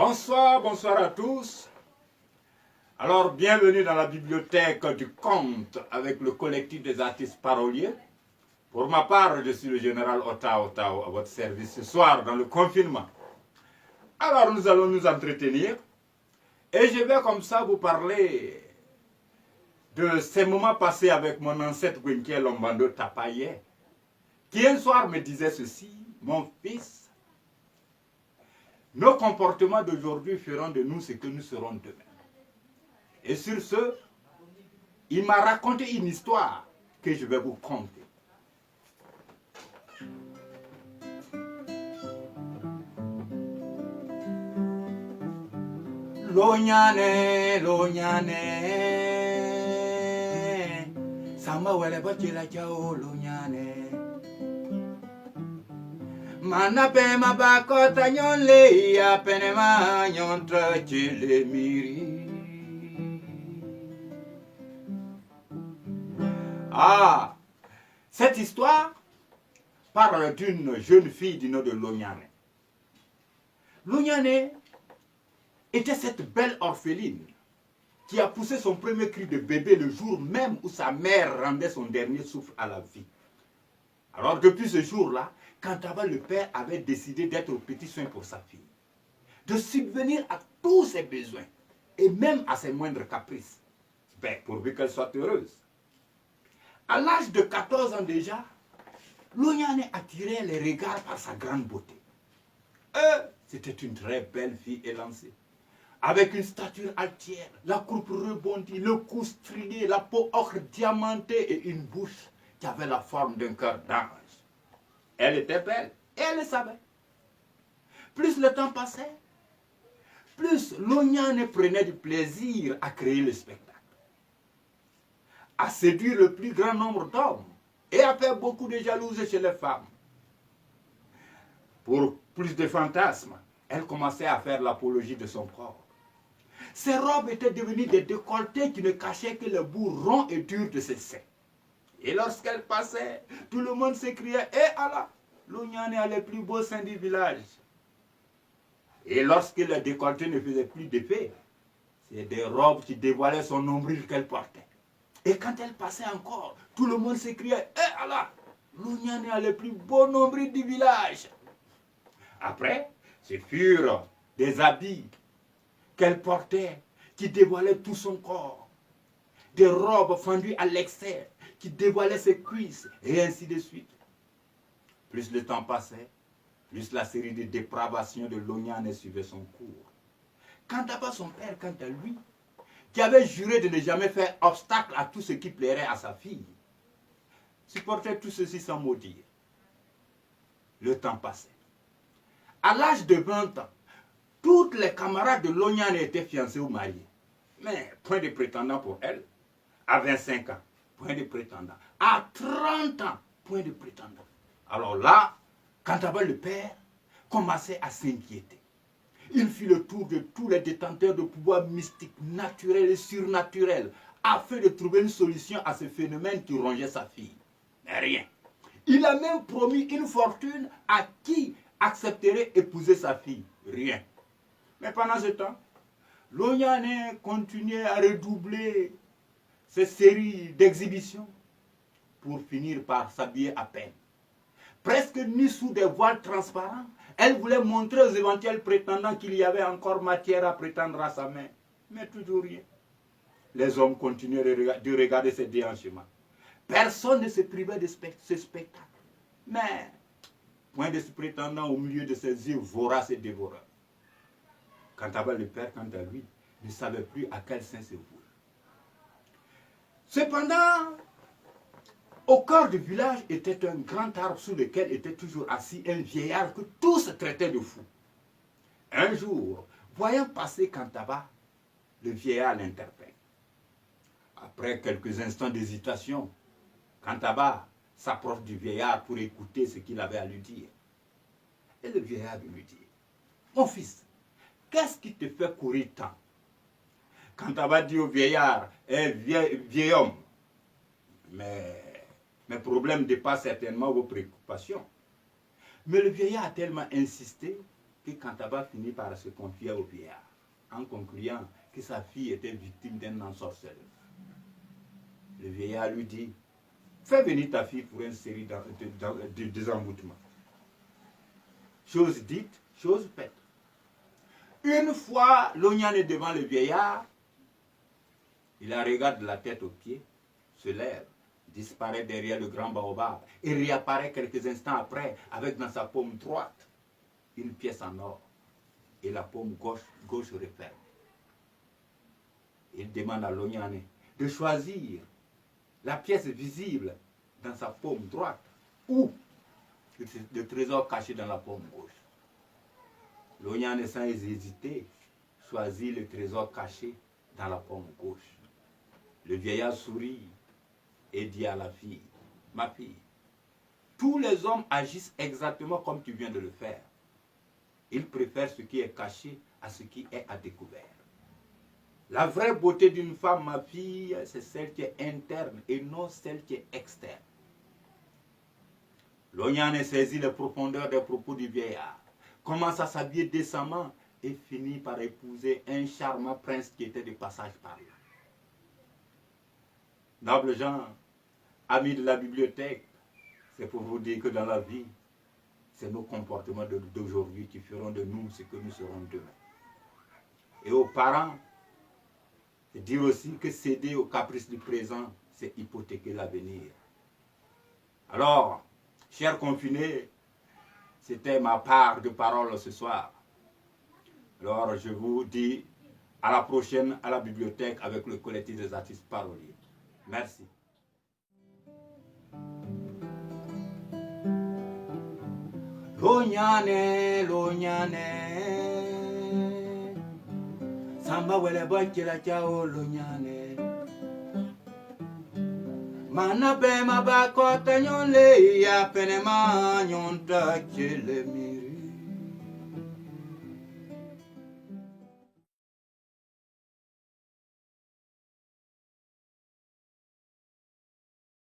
Bonsoir, bonsoir à tous. Alors, bienvenue dans la bibliothèque du conte avec le collectif des artistes paroliers. Pour ma part, je suis le général Otao à votre service ce soir dans le confinement. Alors, nous allons nous entretenir et je vais comme ça vous parler de ces moments passés avec mon ancêtre Gwenke Lombando Tapaye, qui un soir me disait ceci: mon fils, nos comportements d'aujourd'hui feront de nous ce que nous serons demain. Et sur ce, il m'a raconté une histoire que je vais vous conter. Lonyane, lonyane, samba wele bachila chao lonyane. Manape mabakota nyonle ya penema nyontra chile miri. Ah, cette histoire parle d'une jeune fille du nom de Lonyane. Lonyane était cette belle orpheline qui a poussé son premier cri de bébé le jour même où sa mère rendait son dernier souffle à la vie. Alors depuis ce jour-là, Kantaba le père avait décidé d'être au petit soin pour sa fille, de subvenir à tous ses besoins et même à ses moindres caprices, pourvu qu'elle soit heureuse. À l'âge de 14 ans déjà, Lonyane attirait les regards par sa grande beauté. C'était une très belle fille élancée, avec une stature altière, la croupe rebondie, le cou stridé, la peau ocre diamantée et une bouche qui avait la forme d'un cœur d'ange. Elle était belle et elle le savait. Plus le temps passait, plus Lonyane prenait du plaisir à créer le spectacle, à séduire le plus grand nombre d'hommes et à faire beaucoup de jalousie chez les femmes. Pour plus de fantasmes, elle commençait à faire l'apologie de son corps. Ses robes étaient devenues des décolletés qui ne cachaient que le bout rond et dur de ses seins. Et lorsqu'elle passait, tout le monde s'écriait: Eh Allah, Lonyane a les plus beaux seins du village. Et lorsque le décolleté ne faisait plus d'effet, c'est des robes qui dévoilaient son nombril qu'elle portait. Et quand elle passait encore, tout le monde s'écriait: Eh Allah, Lonyane a les plus beaux nombrils du village. Après, ce furent des habits qu'elle portait qui dévoilaient tout son corps, des robes fendues à l'excès qui dévoilaient ses cuisses, et ainsi de suite. Plus le temps passait, plus la série de dépravations de Lonyane suivait son cours. Quant à son père, quant à lui, qui avait juré de ne jamais faire obstacle à tout ce qui plairait à sa fille, supportait tout ceci sans mot dire. Le temps passait. À l'âge de 20 ans, toutes les camarades de Lonyane étaient fiancées ou mariées. Mais point de prétendant pour elle. À 25 ans, point de prétendant. À 30 ans, point de prétendant. Alors là, Kantaba le père commençait à s'inquiéter. Il fit le tour de tous les détenteurs de pouvoirs mystiques, naturels et surnaturels, afin de trouver une solution à ce phénomène qui rongeait sa fille. Mais rien. Il a même promis une fortune à qui accepterait épouser sa fille. Rien. Mais pendant ce temps, Lonyane continuait à redoubler ses séries d'exhibitions pour finir par s'habiller à peine. Presque nue sous des voiles transparents, elle voulait montrer aux éventuels prétendants qu'il y avait encore matière à prétendre à sa main. Mais toujours rien. Les hommes continuaient de regarder ses déhanchements. Personne ne se privait de ce spectacle. Mais point de ce prétendant au milieu de ses yeux voraces et dévoreurs. Kantaba le père, quant à lui, ne savait plus à quel sein se vouer. Cependant, au cœur du village était un grand arbre sous lequel était toujours assis un vieillard que tous traitaient de fou. Un jour, voyant passer Kantaba, le vieillard l'interpelle. Après quelques instants d'hésitation, Kantaba s'approche du vieillard pour écouter ce qu'il avait à lui dire. Et le vieillard lui dit: Mon fils, qu'est-ce qui te fait courir tant? Kantaba dit au vieillard: vieil homme, mais mes problèmes dépassent certainement vos préoccupations. Mais le vieillard a tellement insisté que Kantaba finit par se confier au vieillard, en concluant que sa fille était victime d'un ensorcellement. Le vieillard lui dit, fais venir ta fille pour une série de désemboutements. Chose dite, chose faite. Une fois Lonyane est devant le vieillard, il la regarde de la tête aux pieds, se lève, disparaît derrière le grand baobab et réapparaît quelques instants après avec dans sa paume droite une pièce en or et la paume gauche referme. Il demande à Lonyane de choisir la pièce visible dans sa paume droite ou le trésor caché dans la paume gauche. Lonyane, sans hésiter, choisit le trésor caché dans la paume gauche. Le vieillard sourit et dit à la fille, ma fille, tous les hommes agissent exactement comme tu viens de le faire. Ils préfèrent ce qui est caché à ce qui est à découvert. La vraie beauté d'une femme, ma fille, c'est celle qui est interne et non celle qui est externe. Lonyane saisit les profondeurs des propos du vieillard, commence à s'habiller décemment et finit par épouser un charmant prince qui était de passage par là. Nobles gens, amis de la bibliothèque, c'est pour vous dire que dans la vie, c'est nos comportements d'aujourd'hui qui feront de nous ce que nous serons demain. Et aux parents, c'est dire aussi que céder aux caprices du présent, c'est hypothéquer l'avenir. Alors, chers confinés, c'était ma part de parole ce soir. Alors, je vous dis à la prochaine à la bibliothèque avec le collectif des artistes paroliers. Merci. Lonyane, Lonyane, samba wele boy kila chao Lonyane. Mana be mabakota nyonle ya penema nyonta chelemi.